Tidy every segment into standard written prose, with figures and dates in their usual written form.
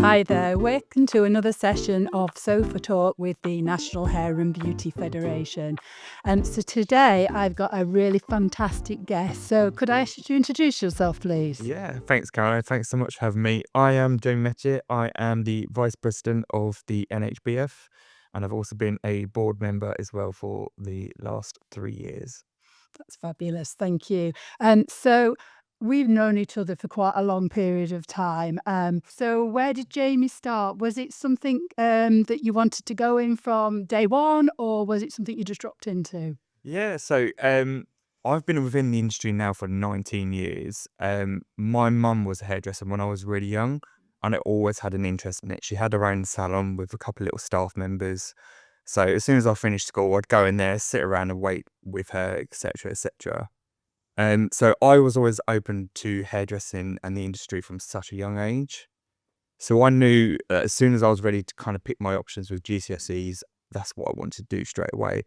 Hi there, welcome to another session of Sofa Talk with the National Hair and Beauty Federation. So today I've got a really fantastic guest. So could I ask you to introduce yourself, please? Yeah, thanks, Caroline. Thanks so much for having me. I am Jamie Mettyear. I am the Vice President of the NHBF, and I've also been a board member as well for the last 3 years. That's fabulous, thank you. So we've known each other for quite a long period of time. So where did Jamie start? Was it something that you wanted to go in from day one, or was it something you just dropped into? Yeah, so I've been within the industry now for 19 years. My mum was a hairdresser when I was really young, and I always had an interest in it. She had her own salon with a couple of little staff members. So as soon as I finished school, I'd go in there, sit around and wait with her, etc., etc. So I was always open to hairdressing and the industry from such a young age. So I knew as soon as I was ready to kind of pick my options with GCSEs, that's what I wanted to do straight away.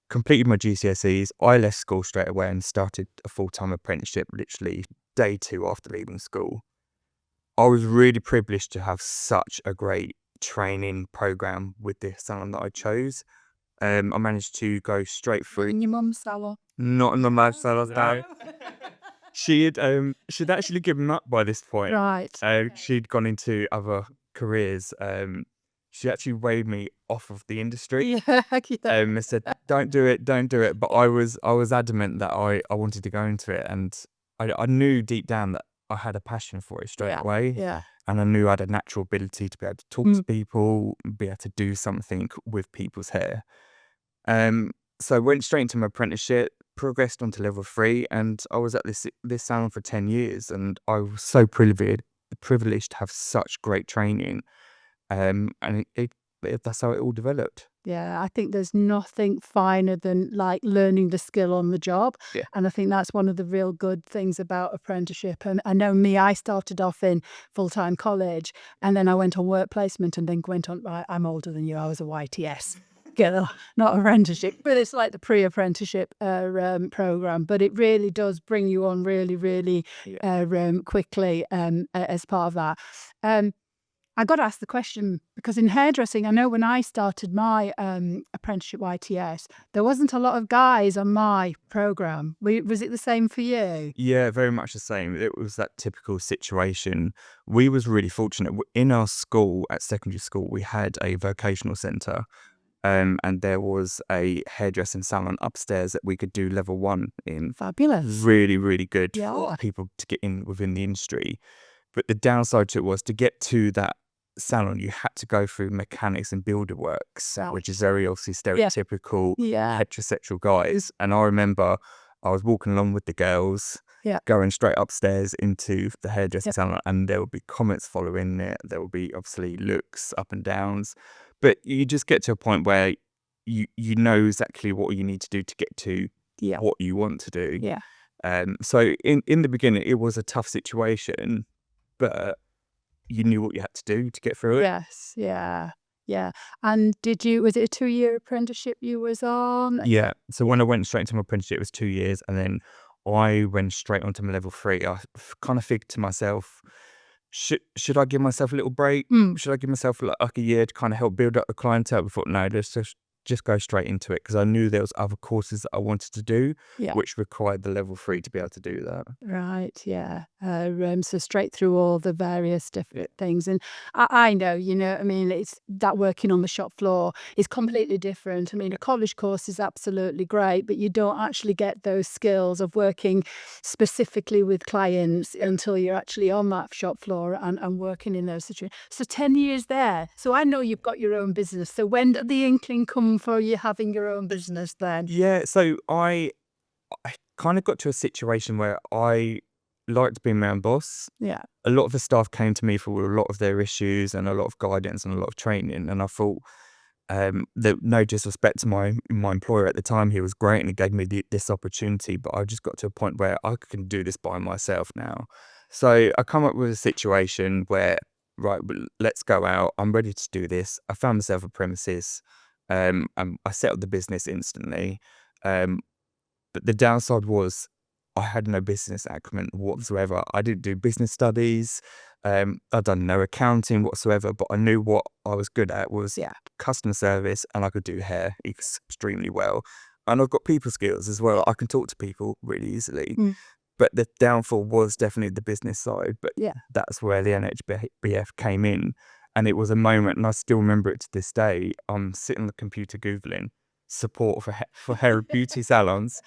Completed my GCSEs, I left school straight away and started a full-time apprenticeship literally day 2 after leaving school. I was really privileged to have such a great training program with the salon that I chose. I managed to go straight through. In your mum's salon? Not in the mad salon, no. She'd actually given up by this point. Right. She'd gone into other careers. She actually waved me off of the industry. Yeah. I said, don't do it. But I was adamant that I wanted to go into it, and I knew deep down that I had a passion for it straight away. Yeah. And I knew I had a natural ability to be able to talk to people, be able to do something with people's hair. So I went straight into my apprenticeship, progressed onto level 3, and I was at this salon for 10 years, and I was so privileged to have such great training. And that's how it all developed. Yeah, I think there's nothing finer than like learning the skill on the job. Yeah. And I think that's one of the real good things about apprenticeship. And I know me, I started off in full-time college, and then I went on work placement, and then went on, I'm older than you, I was a YTS girl, not apprenticeship, but it's like the pre-apprenticeship program. But it really does bring you on really quickly as part of that. I got to ask the question, because in hairdressing, I know when I started my apprenticeship YTS, there wasn't a lot of guys on my program. Was it the same for you? Yeah, very much the same. It was that typical situation. We was really fortunate. In our school, at secondary school, we had a vocational centre. And there was a hairdressing salon upstairs that we could do level 1 in. Fabulous. Really, really good Yeah. for people to get in within the industry. But the downside to it was, to get to that salon, you had to go through mechanics and builder works, Wow. which is very obviously stereotypical Yeah. heterosexual guys. And I remember I was walking along with the girls, going straight upstairs into the hairdressing salon, and there would be comments following it. There would be obviously looks up and downs. But you just get to a point where you know exactly what you need to do to get to what you want to do. Yeah. So in the beginning, it was a tough situation, but you knew what you had to do to get through it. Yes. Yeah. Yeah. And was it a 2-year apprenticeship you was on? Yeah. So when I went straight into my apprenticeship, it was 2 years, and then I went straight onto my level 3. I kind of figured to myself, should I give myself a little break? Should I give myself like a year to kind of help build up the clientele? I thought, no, let's just go straight into it, because I knew there was other courses that I wanted to do, which required the level 3 to be able to do that. Right, yeah. So straight through all the various different things. And I know, I mean, it's that working on the shop floor is completely different. I mean, a college course is absolutely great, but you don't actually get those skills of working specifically with clients until you're actually on that shop floor and working in those situations. So 10 years there. So I know you've got your own business. So when did the inkling come for you having your own business then? Yeah, so I kind of got to a situation where I liked being my own boss. Yeah. A lot of the staff came to me for a lot of their issues and a lot of guidance and a lot of training, and I thought, that no disrespect to my employer at the time, he was great and he gave me this opportunity, but I just got to a point where I can do this by myself now. So I come up with a situation where, right, let's go out. I'm ready to do this. I found myself a premises. I set up the business instantly. But the downside was I had no business acumen whatsoever. I didn't do business studies. I'd done no accounting whatsoever, but I knew what I was good at was customer service, and I could do hair extremely well. And I've got people skills as well. I can talk to people really easily. But the downfall was definitely the business side. But that's where the NHBF came in. And it was a moment, and I still remember it to this day. I'm sitting on the computer Googling support for hair and beauty salons.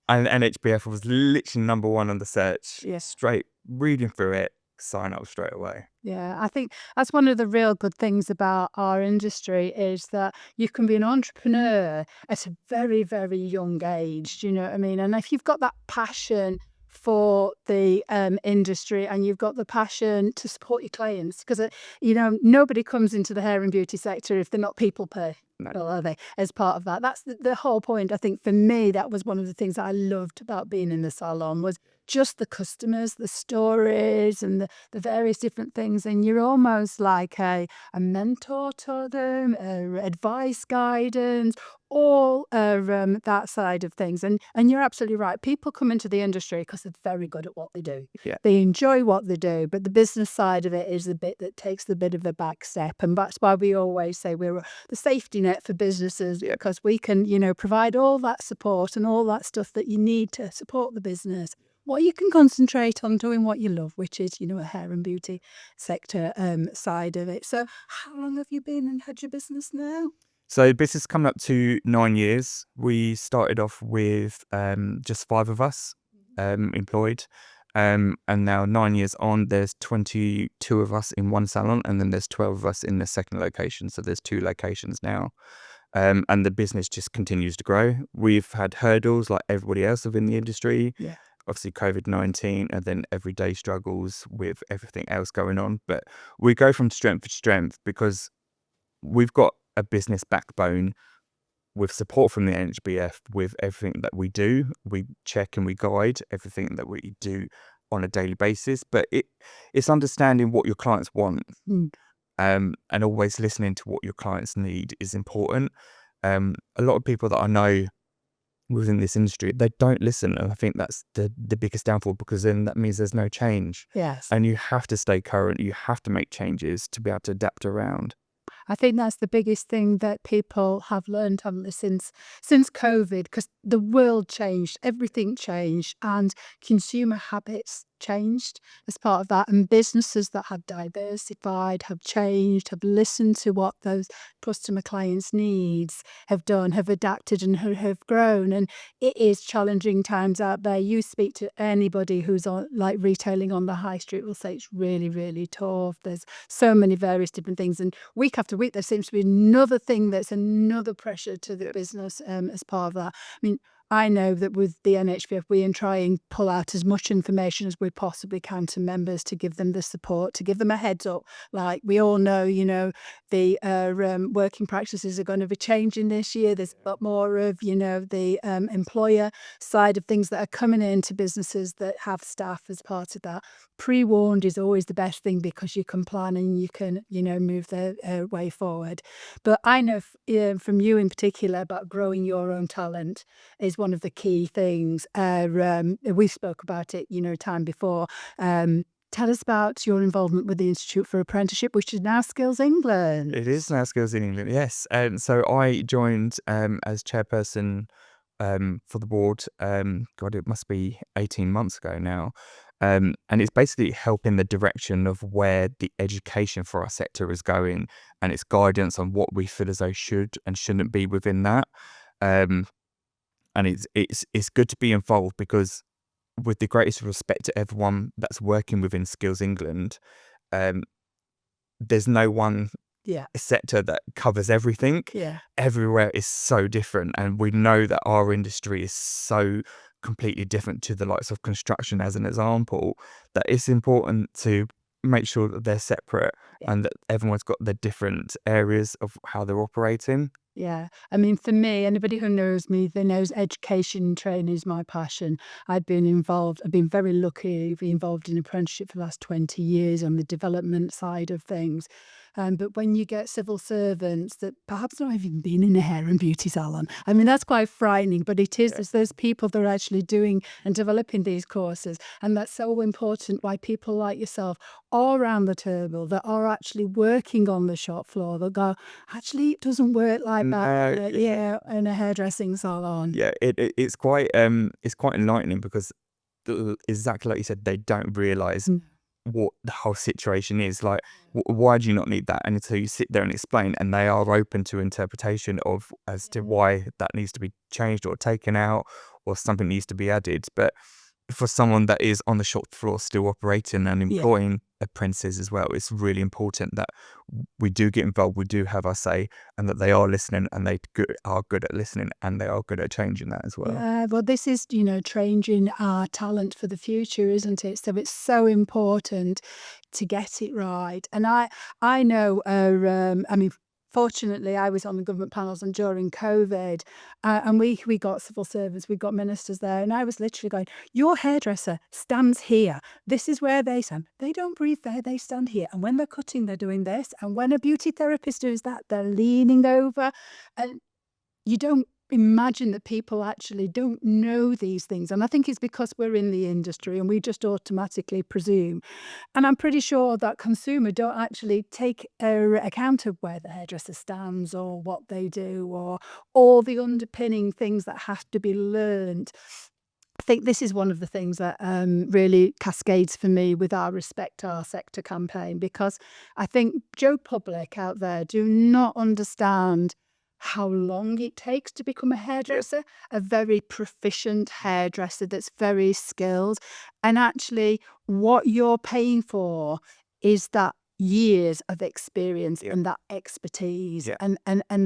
And NHBF was literally number one on the search. Straight reading through it, sign up straight away. Yeah, I think that's one of the real good things about our industry is that you can be an entrepreneur at a very, very young age. Do you know what I mean? And if you've got that passion for the industry and you've got the passion to support your clients, because nobody comes into the hair and beauty sector if they're not people well, are they? As part of that, that's the whole point. I think for me, that was one of the things that I loved about being in the salon was just the customers, the stories, and the various different things. And you're almost like a mentor to them, advice, guidance, all that side of things. And you're absolutely right. People come into the industry because they're very good at what they do. They enjoy what they do, but the business side of it is the bit that takes the bit of a back step. And that's why we always say we're the safety net for businesses, because we can, provide all that support and all that stuff that you need to support the business. Well, you can concentrate on doing what you love, which is, a hair and beauty sector side of it. So how long have you been and had your business now? So business coming up to 9 years. We started off with just 5 of us employed. And now 9 years on, there's 22 of us in one salon, and then there's 12 of us in the second location. So there's 2 locations now. And the business just continues to grow. We've had hurdles like everybody else within the industry. Obviously COVID-19, and then everyday struggles with everything else going on. But we go from strength to strength because we've got a business backbone with support from the NHBF with everything that we do. We check and we guide everything that we do on a daily basis. But it's understanding what your clients want and always listening to what your clients need is important. A lot of people that I know within this industry, they don't listen, and I think that's the biggest downfall, because then that means there's no change. And you have to stay current, you have to make changes to be able to adapt around. I think that's the biggest thing that people have learned, haven't they, since COVID, because the world changed, everything changed, and consumer habits changed as part of that. And businesses that have diversified, have changed, have listened to what those customer clients' needs have done, have adapted and have grown. And it is challenging times out there. You speak to anybody who's on like retailing on the high street will say it's really, really tough. There's so many various different things. And week after week, there seems to be another thing that's another pressure to the business as part of that. I mean, I know that with the NHBF, we try and pull out as much information as we possibly can to members to give them the support, to give them a heads up. Like we all know, the working practices are going to be changing this year. There's a lot more of, the employer side of things that are coming into businesses that have staff as part of that. Pre-warned is always the best thing because you can plan and you can, move the way forward. But I know from you in particular about growing your own talent is one of the key things. We spoke about it, time before. Tell us about your involvement with the Institute for Apprenticeship, which is now Skills England. It is now Skills in England, yes. So I joined as chairperson for the board. God, it must be 18 months ago now. And it's basically helping the direction of where the education for our sector is going, and its guidance on what we feel as though should and shouldn't be within that. And it's good to be involved because, with the greatest respect to everyone that's working within Skills England, there's no one sector that covers everything. Everywhere is so different, and we know that our industry is so completely different to the likes of construction, as an example, that it's important to make sure that they're separate and that everyone's got the different areas of how they're operating. Yeah. I mean, for me, anybody who knows me, they knows education and training is my passion. I've been very lucky to be involved in apprenticeship for the last 20 years on the development side of things. But when you get civil servants that perhaps not even been in a hair and beauty salon, I mean, that's quite frightening, but it is. There's people that are actually doing and developing these courses. And that's so important why people like yourself all around the table that are actually working on the shop floor that go, actually, it doesn't work like that. In a hairdressing salon. Yeah, it's quite enlightening because exactly like you said, they don't realise what the whole situation is. Like, why do you not need that? And until you sit there and explain, and they are open to interpretation of as to why that needs to be changed or taken out or something needs to be added. But for someone that is on the shop floor still operating and employing apprentices as well, it's really important that we do get involved, we do have our say, and that they are listening, and they are good at listening, and they are good at changing that as well. Yeah, well, this is, changing our talent for the future, isn't it? So it's so important to get it right. And I know, I mean, fortunately, I was on the government panels and during COVID, and we got civil servants, we got ministers there, and I was literally going, your hairdresser stands here. This is where they stand. They don't breathe there, they stand here. And when they're cutting, they're doing this. And when a beauty therapist does that, they're leaning over. And you don't imagine that people actually don't know these things. And I think it's because we're in the industry and we just automatically presume. And I'm pretty sure that consumer don't actually take account of where the hairdresser stands or what they do or all the underpinning things that have to be learned. I think this is one of the things that really cascades for me with our Respect Our Sector campaign, because I think Joe Public out there do not understand how long it takes to become a hairdresser, a very proficient hairdresser that's very skilled. And actually, what you're paying for is that years of experience and that expertise. And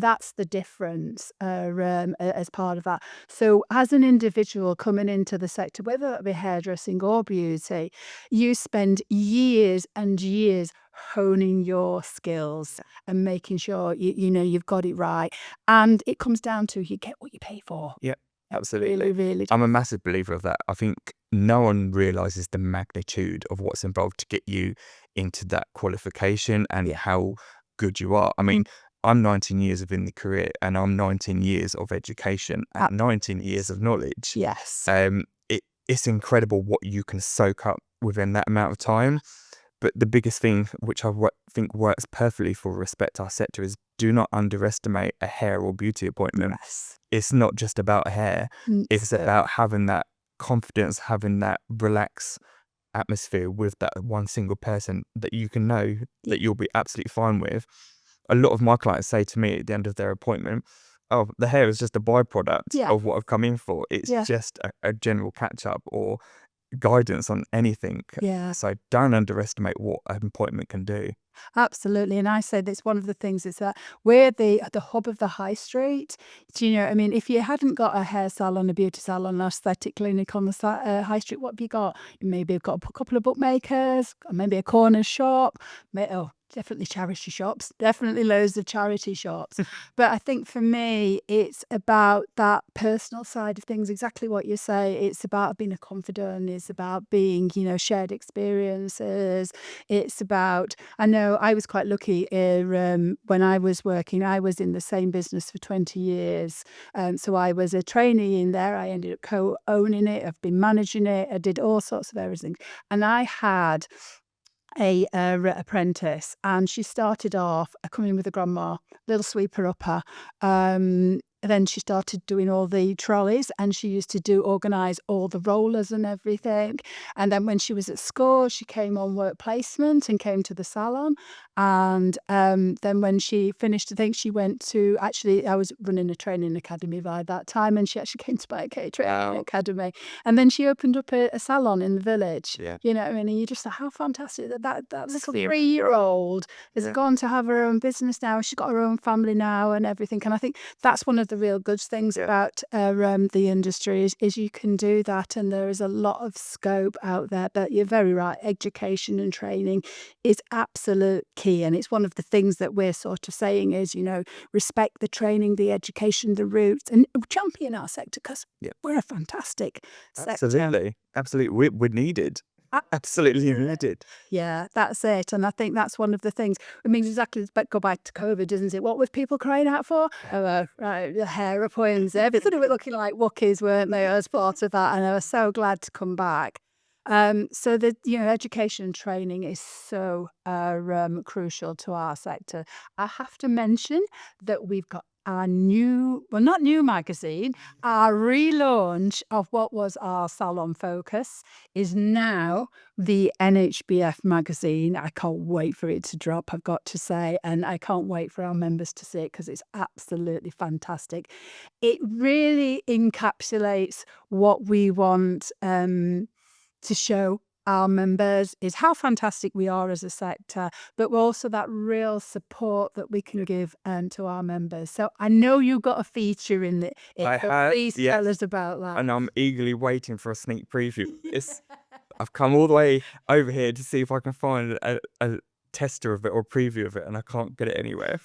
that's the difference as part of that. So as an individual coming into the sector, whether that be hairdressing or beauty, you spend years and years honing your skills and making sure you've got it right. And it comes down to you get what you pay for. Yeah, absolutely. Really, really. I'm a massive believer of that. I think no one realises the magnitude of what's involved to get you into that qualification and how good you are. I mean, I'm 19 years of in the career, and I'm 19 years of education and 19 years of knowledge. Yes. It's incredible what you can soak up within that amount of time. But the biggest thing, which I think works perfectly for Respect Our Sector, is do not underestimate a hair or beauty appointment. Yes. It's not just about hair. It's about having that confidence, having that relaxed atmosphere with that one single person that you can know that you'll be absolutely fine with. A lot of my clients say to me at the end of their appointment, oh, the hair is just a byproduct of what I've come in for. It's just a general catch-up or guidance on anything. So don't underestimate what an appointment can do. Absolutely. And I say that's one of the things is that we're the hub of the high street. Do you know, I mean, if you hadn't got a hair salon, a beauty salon, an aesthetic clinic on the high street, what have you got? You maybe have got a couple of bookmakers, maybe a corner shop, definitely charity shops, definitely loads of charity shops. But I think for me, it's about that personal side of things, exactly what you say. It's about being a confidant. It's about being, shared experiences. It's about, I know I was quite lucky when I was working, I was in the same business for 20 years. So I was a trainee in there. I ended up co-owning it. I've been managing it. I did all sorts of everything. And I had a apprentice, and she started off coming with a grandma, little sweeper upper. Then she started doing all the trolleys, and she used to organise all the rollers and everything. And then when she was at school, she came on work placement and came to the salon. And then when she finished, I think she went to, actually, I was running a training academy by that time, and she actually came to my catering academy. And then she opened up a salon in the village. You know what I mean? And you just thought, how fantastic that little 3-year-old has gone to have her own business now. She's got her own family now and everything. And I think that's one of the real good things about the industry is you can do that, and there is a lot of scope out there. But you're very right, education and training is absolute key, and it's one of the things that we're sort of saying is, respect the training, the education, the roots, and champion our sector, because we're a fantastic sector. Absolutely. We're needed. Absolutely needed. Yeah, that's it. And I think that's one of the things. I mean, exactly, but go back to COVID, isn't it? What were people crying out for? Oh, right, the hair appointments, everything were looking like Wookiees, weren't they, as part of that? And I was so glad to come back. So the education and training is so crucial to our sector. I have to mention that we've got our not new magazine, our relaunch of what was our salon focus is now the NHBF Magazine. I can't wait for it to drop, I've got to say, and I can't wait for our members to see it because it's absolutely fantastic. It really encapsulates what we want to show our members is how fantastic we are as a sector, but also that real support that we can give to our members. So I know you got a feature in it. Please tell us about that. And I'm eagerly waiting for a sneak preview. I've come all the way over here to see if I can find a tester of it or a preview of it, and I can't get it anywhere.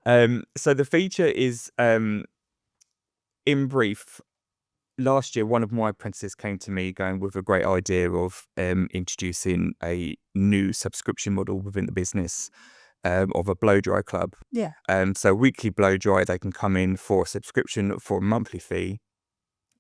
So the feature is, in brief, last year, one of my apprentices came to me going with a great idea of introducing a new subscription model within the business of a blow dry club. Yeah. So weekly blow dry, they can come in for a subscription for a monthly fee,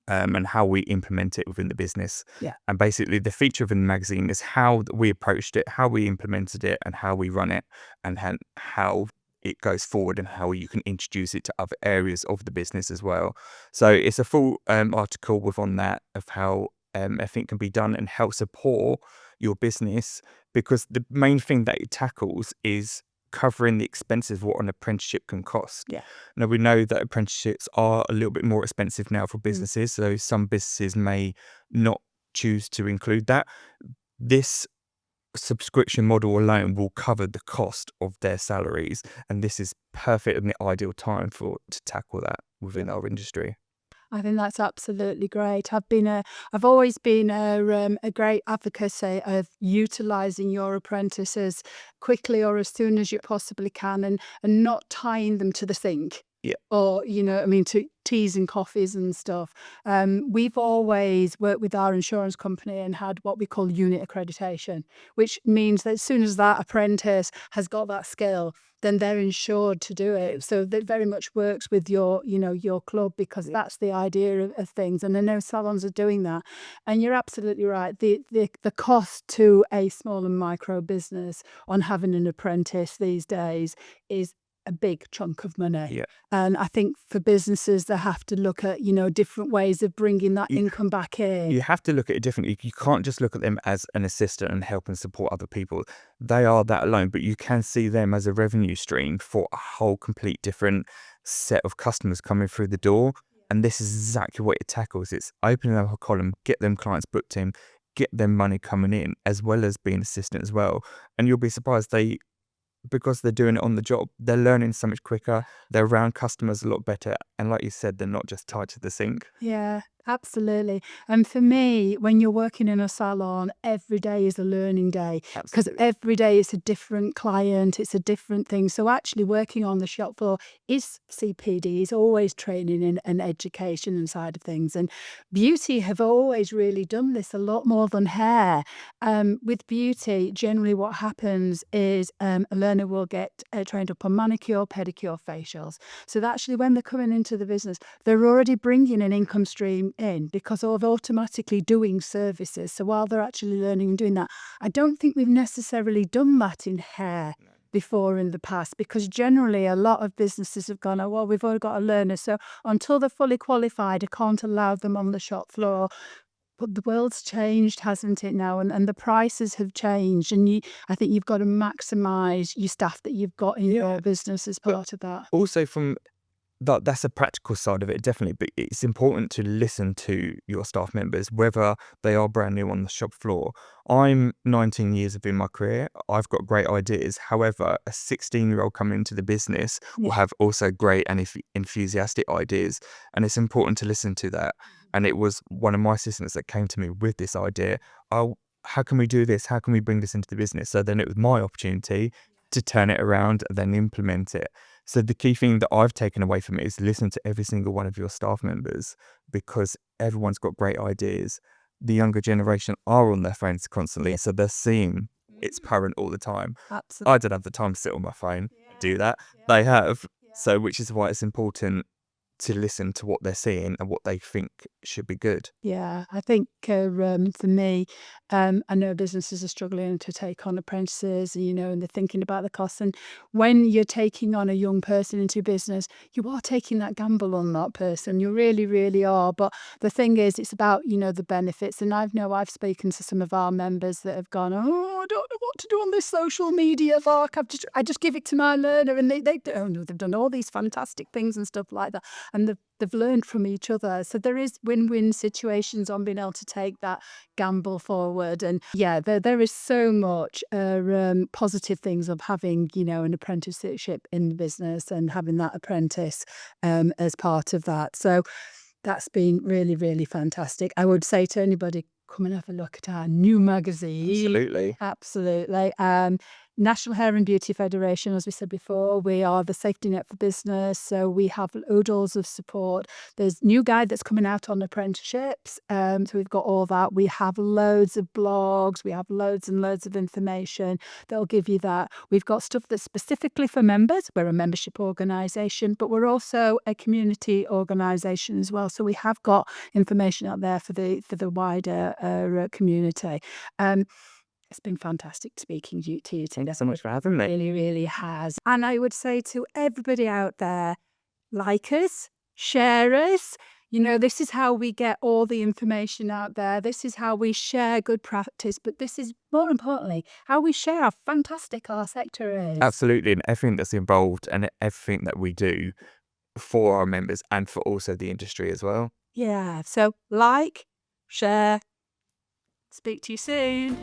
and how we implement it within the business. Yeah. And basically the feature of the magazine is how we approached it, how we implemented it, and how we run it, and how it goes forward, and how you can introduce it to other areas of the business as well. So it's a full article within that of how everything can be done and help support your business, because the main thing that it tackles is covering the expenses of what an apprenticeship can cost. Yeah. Now, we know that apprenticeships are a little bit more expensive now for businesses, so some businesses may not choose to include that. This subscription model alone will cover the cost of their salaries, and this is perfect and the ideal time to tackle that within our industry. I think that's absolutely great. I've always been a great advocate of utilising your apprentices quickly or as soon as you possibly can, and not tying them to the sink. Yeah. Or, to teas and coffees and stuff. We've always worked with our insurance company and had what we call unit accreditation, which means that as soon as that apprentice has got that skill, then they're insured to do it. So that very much works with your club, because that's the idea of things. And I know salons are doing that. And you're absolutely right. The cost to a small and micro business on having an apprentice these days is a big chunk of money. Yeah. And I think for businesses, they have to look at, different ways of bringing that income back in. You have to look at it differently. You can't just look at them as an assistant and help and support other people. They are that alone, but you can see them as a revenue stream for a whole complete different set of customers coming through the door. And this is exactly what it tackles. It's opening up a column, get them clients booked in, get them money coming in, as well as being assistant as well. And you'll be surprised, because they're doing it on the job, they're learning so much quicker, they're around customers a lot better, and like you said, they're not just tied to the sink. Yeah, absolutely. And for me, when you're working in a salon, every day is a learning day, because every day it's a different client, it's a different thing. So actually working on the shop floor is CPD, is always training and education and side of things. And beauty have always really done this a lot more than hair. With beauty, generally what happens is a learner will get trained up on manicure, pedicure, facials. So that actually when they're coming into the business, they're already bringing an income stream in because of automatically doing services. So while they're actually learning and doing that, I don't think we've necessarily done that in hair before in the past, because generally a lot of businesses have gone, oh, well, we've already got a learner, so until they're fully qualified, I can't allow them on the shop floor. But the world's changed, hasn't it now? And the prices have changed. And I think you've got to maximise your staff that you've got in your business as part of that. Also, from that's a practical side of it, definitely. But it's important to listen to your staff members, whether they are brand new on the shop floor. I'm 19 years within my career. I've got great ideas. However, a 16-year-old coming into the business will have also great and enthusiastic ideas. And it's important to listen to that. And it was one of my assistants that came to me with this idea. Oh, how can we do this? How can we bring this into the business? So then it was my opportunity to turn it around and then implement it. So the key thing that I've taken away from it is listen to every single one of your staff members, because everyone's got great ideas. the younger generation are on their phones constantly, so they're seeing it's current all the time. Absolutely. I don't have the time to sit on my phone and do that. They have. So which is why it's important to listen to what they're seeing and what they think should be good. Yeah, I think for me, I know businesses are struggling to take on apprentices, and they're thinking about the costs. And when you're taking on a young person into business, you are taking that gamble on that person. You really, really are. But the thing is, it's about, the benefits. And I've spoken to some of our members that have gone, oh, I don't know what to do on this social media, Vark. I just give it to my learner, and they've done all these fantastic things and stuff like that. And they've learned from each other. So there is win-win situations on being able to take that gamble forward. And there is so much positive things of having, an apprenticeship in the business and having that apprentice as part of that. So that's been really, really fantastic. I would say to anybody, come and have a look at our new magazine. Absolutely. National Hair and Beauty Federation, as we said before, we are the safety net for business. So we have oodles of support. There's a new guide that's coming out on apprenticeships. So we've got all that. We have loads of blogs. We have loads and loads of information that'll give you that. We've got stuff that's specifically for members. We're a membership organisation, but we're also a community organisation as well. So we have got information out there for the wider community. It's been fantastic speaking to you today. Thanks so much for having me. It really, really has. And I would say to everybody out there, like us, share us. This is how we get all the information out there. This is how we share good practice. But this is, more importantly, how we share how fantastic our sector is. Absolutely. And everything that's involved and everything that we do for our members and for also the industry as well. Yeah. So like, share. Speak to you soon.